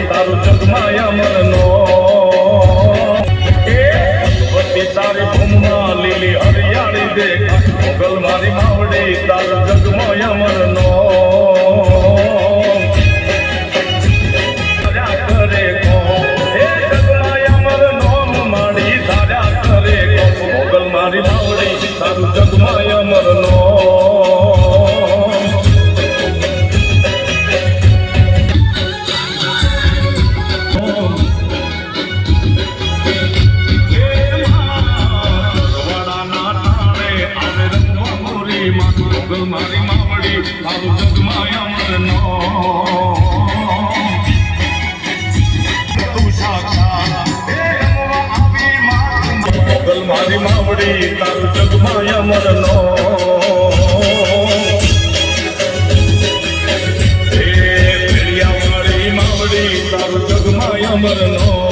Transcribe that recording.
તારું જગમાય અમરનો તારી ભૂમમાં લીલી હરિયાળી દેખ મોગલ મારી માવડી તારું જગમાય અમરનો કરે કો હે જગમાય અમરનો માડી તાર્યા કરે કો મોગલ મારી માવડી તારું જગમાય અમરનો મોગલ મારી માવડી તારું જગમાય અમરનો તું સાક્ષાત હે રમવા આવી મોગલ મારી માવડી તારું જગમાય અમરનો હે પેડિયા મારી માવડી તારું જગમાય અમરનો